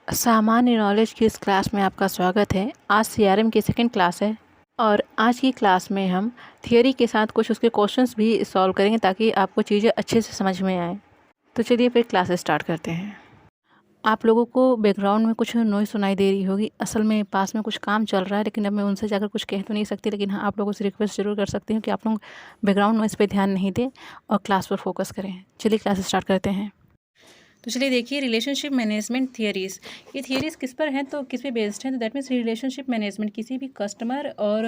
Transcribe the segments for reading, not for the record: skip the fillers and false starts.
सामान्य नॉलेज की इस क्लास में आपका स्वागत है। आज सीआरएम की सेकंड क्लास है और आज की क्लास में हम थियरी के साथ कुछ उसके क्वेश्चंस भी सॉल्व करेंगे ताकि आपको चीज़ें अच्छे से समझ में आए। तो चलिए फिर क्लास स्टार्ट करते हैं। आप लोगों को बैकग्राउंड में कुछ नॉइज़ सुनाई दे रही होगी। असल में पास में कुछ काम चल रहा है, लेकिन अब मैं उनसे जाकर कुछ कह तो नहीं सकती, लेकिन हाँ, आप लोगों से रिक्वेस्ट ज़रूर कर सकती हूँ कि आप लोग बैकग्राउंड नॉइज़ पे ध्यान नहीं दें और क्लास पर फोकस करें। चलिए क्लास स्टार्ट करते हैं। तो चलिए देखिए, रिलेशनशिप मैनेजमेंट थियरीज़। ये थियरीज़ किस पर हैं, तो किस पे बेस्ड हैं? तो दैट मीन्स रिलेशनशिप मैनेजमेंट किसी भी कस्टमर और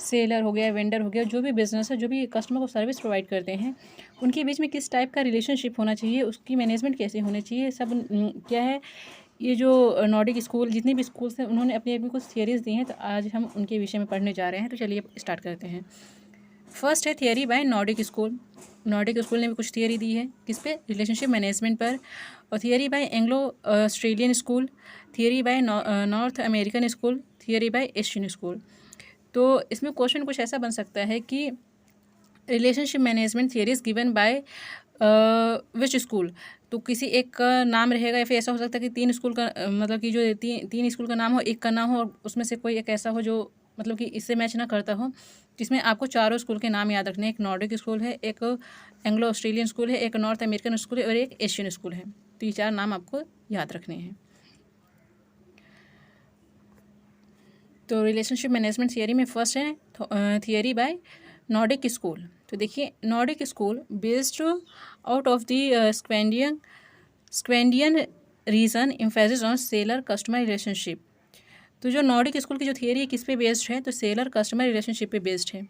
सेलर हो गया, वेंडर हो गया, जो भी बिजनेस है, जो भी कस्टमर को सर्विस प्रोवाइड करते हैं, उनके बीच में किस टाइप का रिलेशनशिप होना चाहिए, उसकी मैनेजमेंट कैसे होनी चाहिए, सब क्या है। ये जो नॉर्डिक स्कूल, जितने भी स्कूल्स हैं, उन्होंने अपनी अपनी कुछ थियरीज़ दी हैं, तो आज हम उनके विषय में पढ़ने जा रहे हैं। तो चलिए स्टार्ट करते हैं। फर्स्ट है theory by Nordic school. Nordic school ने भी कुछ थियरी दी है किस पे, रिलेशनशिप मैनेजमेंट पर। और theory by Anglo Australian school, theory by North American school, theory by Asian school. तो इसमें क्वेश्चन कुछ ऐसा बन सकता है कि relationship management theories given by which school. तो किसी एक का नाम रहेगा, या फिर ऐसा हो सकता है कि तीन स्कूल का मतलब कि जो तीन स्कूल का नाम हो, एक का नाम हो, और उसमें से कोई एक ऐसा हो जो मतलब कि इससे मैच ना करता हो, जिसमें आपको चारों स्कूल के नाम याद रखने हैं। एक नॉर्डिक स्कूल है, एक एंग्लो ऑस्ट्रेलियन स्कूल है, एक नॉर्थ अमेरिकन स्कूल है और एक एशियन स्कूल है। तो ये चार नाम आपको याद रखने हैं। तो रिलेशनशिप मैनेजमेंट थियरी में फर्स्ट है थियरी बाय नॉर्डिक स्कूल। तो देखिए, Nordic school based out of the Scandinavian region emphasis on seller customer relationship. तो जो नॉर्डिक स्कूल की जो थियरी है किस पे बेस्ड है, तो सेलर कस्टमर रिलेशनशिप पे बेस्ड है।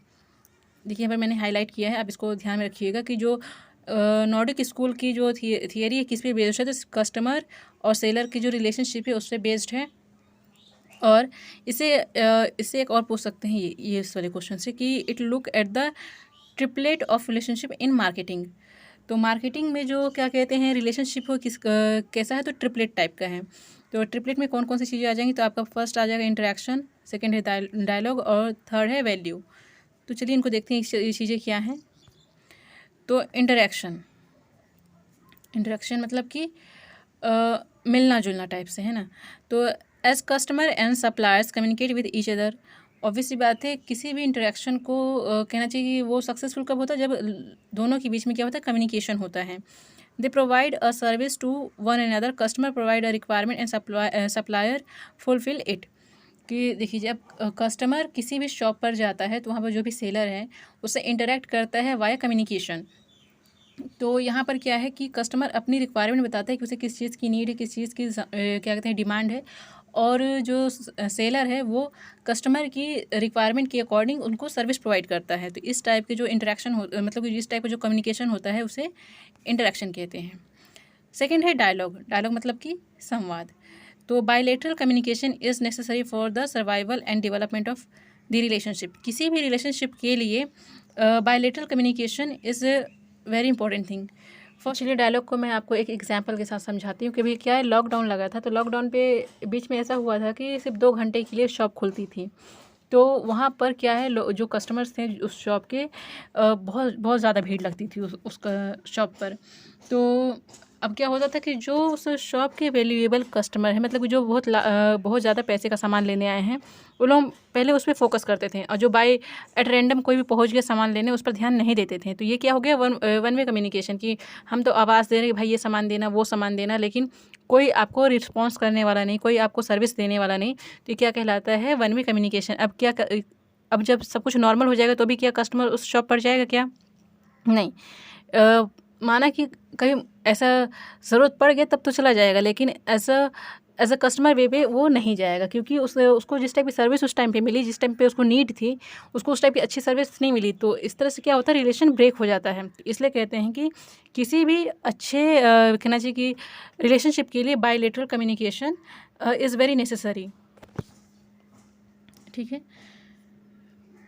देखिए, यहाँ पर मैंने हाईलाइट किया है, आप इसको ध्यान में रखिएगा कि जो नॉर्डिक स्कूल की जो थियरी है किस पे बेस्ड है, तो कस्टमर और सेलर की जो रिलेशनशिप है उस पर बेस्ड है। और इससे एक और पूछ सकते हैं ये इस वाले क्वेश्चन से कि it look at the triplet of relationship in marketing. तो मार्केटिंग में जो क्या कहते हैं रिलेशनशिप हो कैसा है, तो ट्रिपलेट टाइप का है। तो ट्रिपलेट में कौन कौन सी चीज़ें आ जाएंगी, तो आपका फर्स्ट आ जाएगा इंटरेक्शन, सेकंड है डायलॉग और थर्ड है वैल्यू। तो चलिए इनको देखते हैं ये चीज़ें क्या हैं। तो इंटरेक्शन मतलब कि मिलना जुलना टाइप से है ना। तो as customer and suppliers communicate with each other. Obviously बात है, किसी भी इंटरेक्शन को कहना चाहिए कि वो सक्सेसफुल कब होता है, जब दोनों के बीच में क्या होता है, कम्युनिकेशन होता है। They provide a service to one another, customer provide a requirement and supplier fulfil it. कि देखिए, जब कस्टमर किसी भी शॉप पर जाता है तो वहाँ पर जो भी सेलर है उससे इंटरेक्ट करता है वाया कम्युनिकेशन। तो यहाँ पर क्या है कि कस्टमर अपनी रिक्वायरमेंट बताता है कि उसे किस चीज़ की नीड है, किस चीज़ की क्या कहते हैं डिमांड है, और जो सेलर है वो कस्टमर की रिक्वायरमेंट के अकॉर्डिंग उनको सर्विस प्रोवाइड करता है। तो इस टाइप के जो इंटरेक्शन हो मतलब कि इस टाइप का जो कम्युनिकेशन होता है उसे इंटरेक्शन कहते हैं। सेकेंड है डायलॉग। डायलॉग मतलब कि संवाद। तो bilateral communication is necessary for the survival and development of the relationship. किसी भी रिलेशनशिप के लिए bilateral communication is very important thing. चलिए डायलॉग को मैं आपको एक एग्जांपल के साथ समझाती हूँ कि भाई क्या है, लॉकडाउन लगा था, तो लॉकडाउन पे बीच में ऐसा हुआ था कि सिर्फ 2 घंटे के लिए शॉप खुलती थी। तो वहाँ पर क्या है, जो कस्टमर्स थे उस शॉप के बहुत बहुत ज़्यादा भीड़ लगती थी उसका शॉप पर। तो अब क्या होता था कि जो उस शॉप के वैल्यूएबल कस्टमर हैं, मतलब कि जो बहुत ज़्यादा पैसे का सामान लेने आए हैं, वो लोग पहले उस पर फोकस करते थे, और जो बाय एट रैंडम कोई भी पहुंच गया सामान लेने उस पर ध्यान नहीं देते थे। तो ये क्या हो गया, वन वे कम्युनिकेशन की। हम तो आवाज़ दे रहे हैं कि भाई ये सामान देना, वो सामान देना, लेकिन कोई आपको रिस्पॉन्स करने वाला नहीं, कोई आपको सर्विस देने वाला नहीं। तो ये क्या कहलाता है, वन वे कम्युनिकेशन। अब जब सब कुछ नॉर्मल हो जाएगा तो भी क्या कस्टमर उस शॉप पर जाएगा क्या? नहीं। माना कि कहीं ऐसा ज़रूरत पड़ गया तब तो चला जाएगा, लेकिन एज अ कस्टमर वे पे वो नहीं जाएगा, क्योंकि उसको जिस टाइप की सर्विस उस टाइम पे मिली, जिस टाइम पे उसको नीड थी, उसको उस टाइप की अच्छी सर्विस नहीं मिली। तो इस तरह से क्या होता है, रिलेशन ब्रेक हो जाता है। इसलिए कहते हैं कि किसी भी अच्छे कहना चाहिए कि रिलेशनशिप के लिए bilateral communication is very necessary. ठीक है,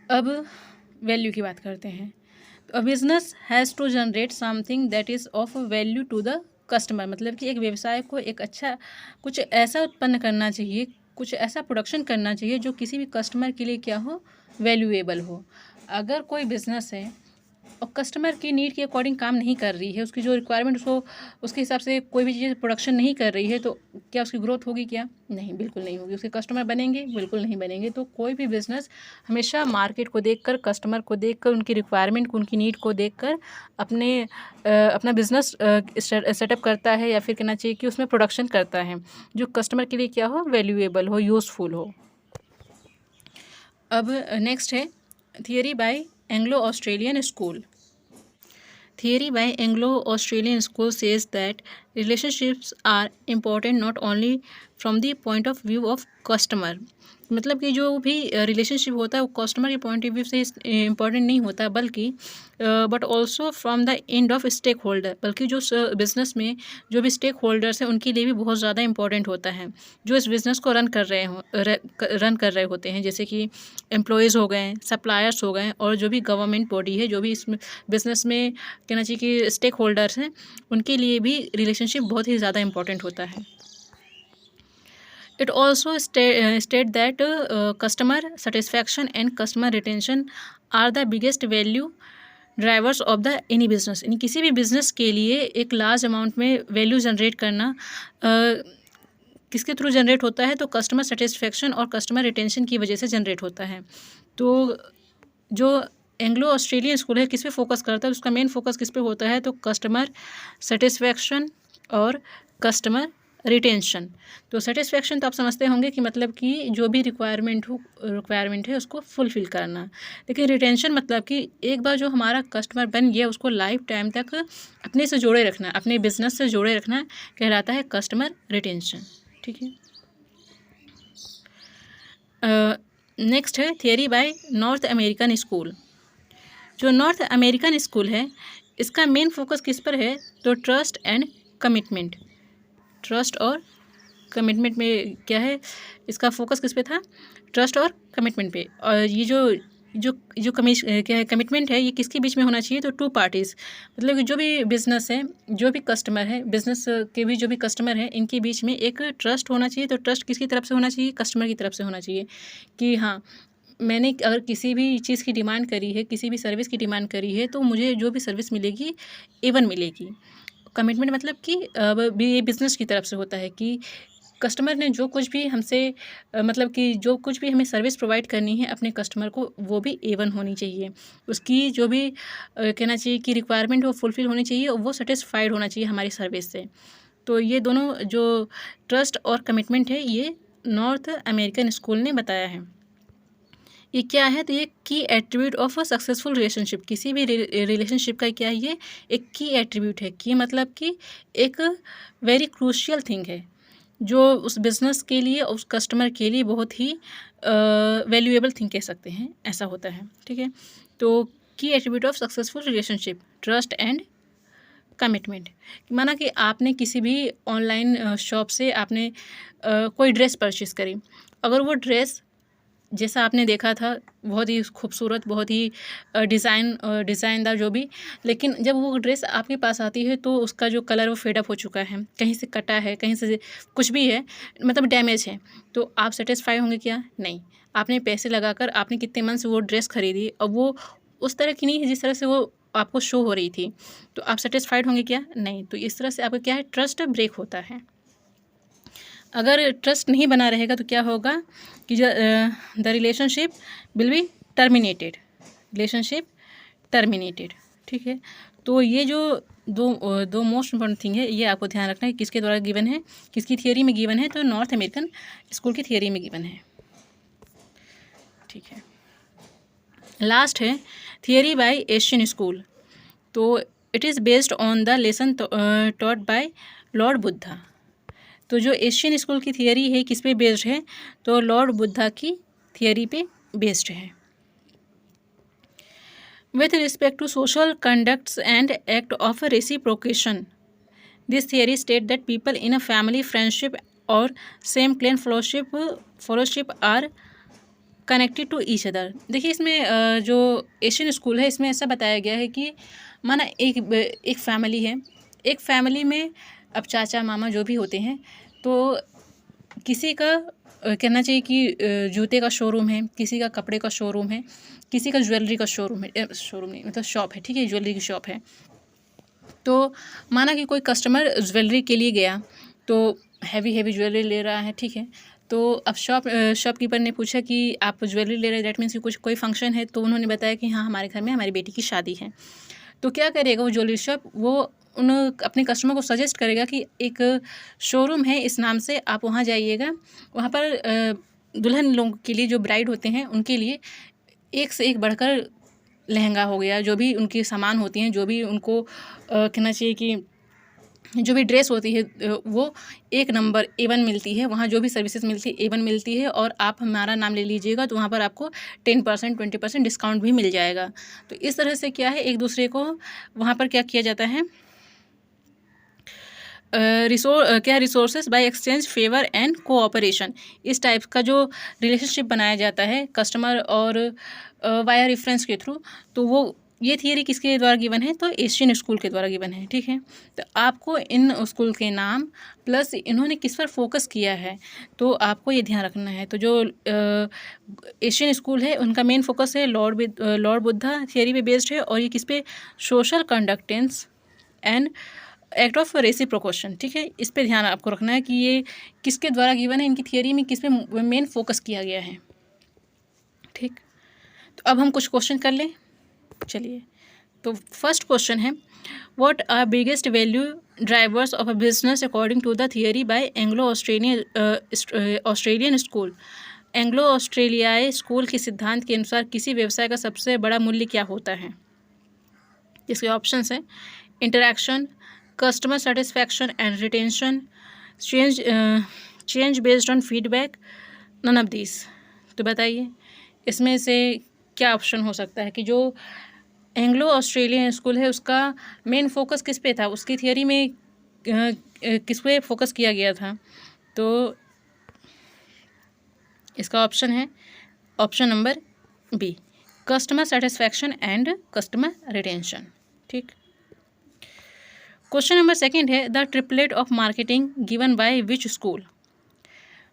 अब वैल्यू की बात करते हैं। तो a business has to generate something that is of value to the customer. मतलब कि एक व्यवसाय को एक अच्छा कुछ ऐसा उत्पन्न करना चाहिए, कुछ ऐसा प्रोडक्शन करना चाहिए जो किसी भी कस्टमर के लिए क्या हो, वैल्यूएबल हो। अगर कोई बिज़नेस है और कस्टमर की नीड के अकॉर्डिंग काम नहीं कर रही है, उसकी जो रिक्वायरमेंट उसको उसके हिसाब से कोई भी चीज़ प्रोडक्शन नहीं कर रही है, तो क्या उसकी ग्रोथ होगी? क्या नहीं, बिल्कुल नहीं होगी। उसके कस्टमर बनेंगे? बिल्कुल नहीं बनेंगे। तो कोई भी बिजनेस हमेशा मार्केट को देखकर, कस्टमर को देखकर, उनकी रिक्वायरमेंट को, उनकी नीड को देखकर अपना बिजनेस सेटअप करता है, या फिर कहना चाहिए कि उसमें प्रोडक्शन करता है जो कस्टमर के लिए क्या हो, वैल्यूएबल हो, यूज़फुल हो। अब नेक्स्ट है theory by Anglo Australian school. Theory by Anglo-Australian school says that relationships are important not only from the point of view of customer, मतलब कि जो भी रिलेशनशिप होता है वो कस्टमर के पॉइंट ऑफ व्यू से इम्पॉर्टेंट नहीं होता, बल्कि but also from the end of stakeholder, बल्कि जो बिज़नेस में जो भी स्टेक होल्डर्स हैं उनके लिए भी बहुत ज़्यादा इंपॉर्टेंट होता है, जो इस बिज़नेस को रन कर रहे होते हैं, जैसे कि एम्प्लॉयज़ हो गए, सप्लायर्स हो गए, और जो भी गवर्नमेंट बॉडी है, जो भी इस बिज़नेस में कहना चाहिए कि स्टेक होल्डर्स हैं, उनके लिए भी रिलेशनशिप बहुत ही ज़्यादा इंपॉर्टेंट होता है। It also state that customer satisfaction and customer retention are the biggest value drivers of the any business, यानी किसी भी बिजनेस के लिए एक लार्ज अमाउंट में वैल्यू जनरेट करना किसके थ्रू जनरेट होता है? तो कस्टमर सेटिस्फेक्शन और कस्टमर रिटेंशन की वजह से जनरेट होता है। तो जो एंग्लो ऑस्ट्रेलियन स्कूल है किस पे फोकस करता है? उसका मेन फोकस किस पे होता है? तो कस्टमर सेटिस्फेक्शन और कस्टमर रिटेंशन। तो सेटिस्फेक्शन तो आप समझते होंगे कि मतलब कि जो भी रिक्वायरमेंट है उसको फुलफ़िल करना, लेकिन रिटेंशन मतलब कि एक बार जो हमारा कस्टमर बन गया उसको लाइफ टाइम तक अपने से जोड़े रखना, अपने बिजनेस से जोड़े रखना कहलाता है कस्टमर रिटेंशन। ठीक है। नेक्स्ट है theory by North American school. जो नॉर्थ अमेरिकन स्कूल है इसका मेन फोकस किस पर है? तो ट्रस्ट एंड कमिटमेंट। ट्रस्ट और कमिटमेंट में क्या है, इसका फोकस किस पे था? ट्रस्ट और कमिटमेंट पे। और ये जो क्या है कमिटमेंट है, ये किसके बीच में होना चाहिए? तो टू पार्टीज़, मतलब कि जो भी बिजनेस है, जो भी कस्टमर है, बिजनेस के भी जो भी कस्टमर है, इनके बीच में एक ट्रस्ट होना चाहिए। तो ट्रस्ट किसकी तरफ से होना चाहिए? कस्टमर की तरफ से होना चाहिए कि हाँ, मैंने अगर किसी भी चीज़ की डिमांड करी है, किसी भी सर्विस की डिमांड करी है, तो मुझे जो भी सर्विस मिलेगी एवन मिलेगी। कमिटमेंट मतलब कि ये बिज़नेस की तरफ से होता है कि कस्टमर ने जो कुछ भी हमसे मतलब कि जो कुछ भी हमें सर्विस प्रोवाइड करनी है अपने कस्टमर को, वो भी एवन होनी चाहिए। उसकी जो भी कहना चाहिए कि रिक्वायरमेंट वो फुलफ़िल होनी चाहिए और वो सेटिस्फाइड होना चाहिए हमारी सर्विस से। तो ये दोनों जो ट्रस्ट और कमिटमेंट है, ये नॉर्थ अमेरिकन स्कूल ने बताया है। ये क्या है? तो ये की attribute of a successful relationship. किसी भी रिलेशनशिप का क्या है? ये एक की एट्रीब्यूट है। की मतलब कि एक वेरी क्रूशियल थिंग है जो उस बिज़नेस के लिए, उस कस्टमर के लिए बहुत ही वैल्यूएबल थिंग कह सकते हैं, ऐसा होता है। ठीक है। तो की attribute of successful relationship, trust and commitment. माना कि आपने किसी भी ऑनलाइन शॉप से आपने कोई ड्रेस परचेज़ करी, अगर वो ड्रेस जैसा आपने देखा था बहुत ही खूबसूरत, बहुत ही डिज़ाइनदार जो भी, लेकिन जब वो ड्रेस आपके पास आती है तो उसका जो कलर वो फेड अप हो चुका है, कहीं से कटा है, कहीं से कुछ भी है, मतलब डैमेज है, तो आप सेटिस्फाई होंगे क्या? नहीं। आपने पैसे लगाकर आपने कितने मन से वो ड्रेस खरीदी और वो उस तरह की नहीं है जिस तरह से वो आपको शो हो रही थी, तो आप सेटिस्फाइड होंगे क्या? नहीं। तो इस तरह से आपका क्या है? ट्रस्ट ब्रेक होता है। अगर ट्रस्ट नहीं बना रहेगा तो क्या होगा कि the relationship will be terminated. ठीक है। तो ये जो दो मोस्ट इम्पॉर्टेंट थिंग है, ये आपको ध्यान रखना है किसके द्वारा गिवन है, किसकी थियरी में गिवन है? तो नॉर्थ अमेरिकन स्कूल की थियरी में गिवन है। ठीक है। लास्ट है थियरी बाय एशियन स्कूल। तो it is based on the lesson taught by Lord Buddha. तो जो एशियन स्कूल की थियरी है किस पे बेस्ड है? तो लॉर्ड बुद्धा की थियरी पे बेस्ड है। With respect to social conducts and act of reciprocation, this theory state that people in a family, friendship और same clan fellowship are connected to each other. देखिए इसमें जो एशियन स्कूल है इसमें ऐसा बताया गया है कि माना एक फैमिली है, एक फैमिली में अब चाचा मामा जो भी होते हैं, तो किसी का कहना चाहिए कि जूते का शोरूम है, किसी का कपड़े का शोरूम है, किसी का ज्वेलरी का शोरूम है, शोरूम नहीं मतलब शॉप है, ठीक है, ज्वेलरी की शॉप है। तो माना कि कोई कस्टमर ज्वेलरी के लिए गया, तो हैवी ज्वेलरी ले रहा है, ठीक है। तो अब शॉपकीपर ने पूछा कि आप ज्वेलरी ले रहे हैं, दैट मीन्स कि कुछ कोई फंक्शन है। तो उन्होंने बताया कि हाँ, हमारे घर में हमारी बेटी की शादी है। तो क्या करेगा वो ज्वेलरी शॉप, वो उन अपने कस्टमर को सजेस्ट करेगा कि एक शोरूम है इस नाम से, आप वहाँ जाइएगा। वहाँ पर दुल्हन लोगों के लिए, जो ब्राइड होते हैं उनके लिए एक से एक बढ़कर लहंगा हो गया, जो भी उनकी सामान होती हैं, जो भी उनको कहना चाहिए कि जो भी ड्रेस होती है वो एक नंबर A1 मिलती है। वहाँ जो भी सर्विसेज मिलती है A1 मिलती है, और आप हमारा नाम ले लीजिएगा तो वहाँ पर आपको 10% 20% डिस्काउंट भी मिल जाएगा। तो इस तरह से क्या है, एक दूसरे को वहाँ पर क्या किया जाता है, resources by exchange favour and cooperation, इस टाइप का जो रिलेशनशिप बनाया जाता है कस्टमर और वाया रेफरेंस के थ्रू। तो वो ये थियरी किसके द्वारा गिवन है, तो एशियन स्कूल के द्वारा गिवन है, ठीक है। तो आपको इन स्कूल के नाम प्लस इन्होंने किस पर फोकस किया है, तो आपको ये ध्यान रखना है। तो जो एशियन स्कूल है उनका मेन फोकस है लॉर्ड बुद्धा थियरी पे बेस्ड है, और ये किस पे, social conductance and act of reciprocation, ठीक है। इस पे ध्यान आपको रखना है कि ये किसके द्वारा गिवन है, इनकी थियरी में किस पे मेन फोकस किया गया है, ठीक। तो अब हम कुछ क्वेश्चन कर लें, चलिए। तो फर्स्ट क्वेश्चन है, what are biggest value drivers of a business according to the theory by Anglo Australian school. Anglo ऑस्ट्रेलियाई स्कूल के सिद्धांत के अनुसार किसी व्यवसाय का सबसे बड़ा मूल्य क्या होता है। इसके ऑप्शंस हैं, interaction, customer satisfaction and retention, change based on feedback, none of this. तो बताइए इसमें से क्या ऑप्शन हो सकता है कि जो एंग्लो ऑस्ट्रेलियन स्कूल है उसका मेन फोकस किस पे था, उसकी थियरी में किस पे फोकस किया गया था। तो इसका ऑप्शन है option number B, customer satisfaction and customer retention, ठीक। क्वेश्चन नंबर सेकंड है, the triplet of marketing given by which school.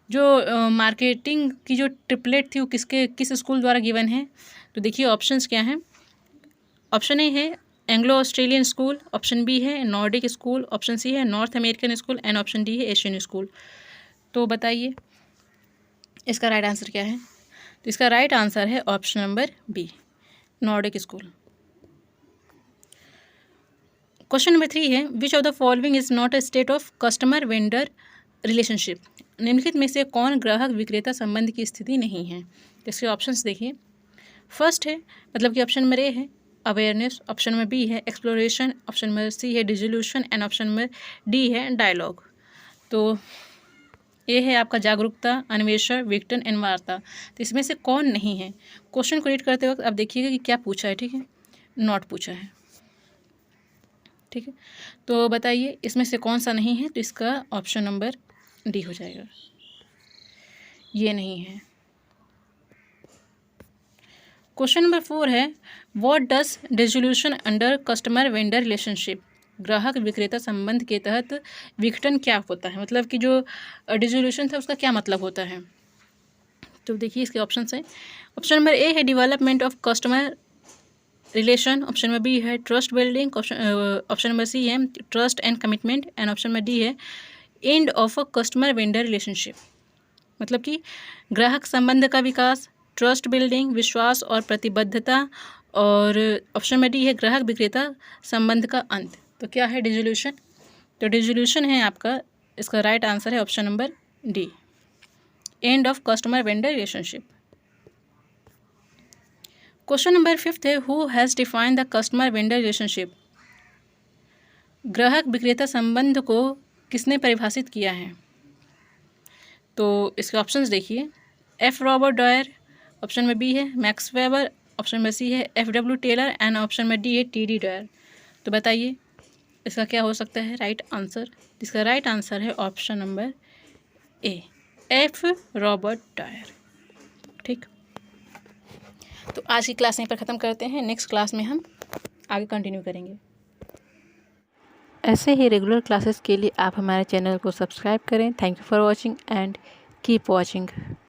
जो मार्केटिंग की जो ट्रिपलेट थी वो किस स्कूल द्वारा गिवन है। तो देखिए ऑप्शंस क्या हैं। ऑप्शन ए है Anglo Australian school, option B है नॉर्डिक स्कूल, ऑप्शन सी है north American school, and option D है एशियन स्कूल। तो बताइए इसका राइट आंसर क्या है। तो इसका राइट आंसर है option number B, Nordic school. Question number 3 है, which of the following is not a state of customer vendor relationship. निम्नलिखित में से कौन ग्राहक विक्रेता संबंध की स्थिति नहीं है। तो इसके ऑप्शंस देखिए। फर्स्ट है, मतलब कि ऑप्शन नंबर ए है अवेयरनेस, ऑप्शन नंबर बी है एक्सप्लोरेशन, ऑप्शन नंबर सी है dissolution, and option number D है डायलॉग। तो ये है आपका जागरूकता, अन्वेषण, विघटन एंड वार्ता। तो इसमें से कौन नहीं है। क्वेश्चन को रीड करते वक्त आप देखिएगा कि क्या पूछा है, ठीक है, नॉट पूछा है, ठीक है। तो बताइए इसमें से कौन सा नहीं है। तो इसका ऑप्शन नंबर डी हो जाएगा, ये नहीं है। क्वेश्चन नंबर 4 है, what does dissolution under customer vendor relationship. ग्राहक विक्रेता संबंध के तहत विघटन क्या होता है, मतलब कि जो डिसोल्यूशन था उसका क्या मतलब होता है। तो देखिए इसके ऑप्शन है। ऑप्शन नंबर ए है development of customer relation, option number B है trust building, option number C है trust and commitment, and option number D है end of a customer vendor relationship. मतलब कि ग्राहक संबंध का विकास, ट्रस्ट बिल्डिंग, विश्वास और प्रतिबद्धता, और ऑप्शन नंबर डी है ग्राहक विक्रेता संबंध का अंत। तो क्या है डिसोल्यूशन। तो डिसोल्यूशन है आपका, इसका राइट आंसर है option number D, end of customer vendor relationship. Question number 5 है, who has defined the customer vendor relationship. ग्राहक विक्रेता संबंध को किसने परिभाषित किया है। तो इसके ऑप्शंस देखिए। F Robert Dwyer, option number B है Max Weber, option number C है FW Taylor, and option number D है TD डॉयर। तो बताइए इसका क्या हो सकता है राइट आंसर। इसका राइट आंसर है option number A, F Robert Dwyer, ठीक। तो आज की क्लास यहीं पर ख़त्म करते हैं, नेक्स्ट क्लास में हम आगे कंटिन्यू करेंगे। ऐसे ही रेगुलर क्लासेस के लिए आप हमारे चैनल को सब्सक्राइब करें। Thank you for watching and keep watching.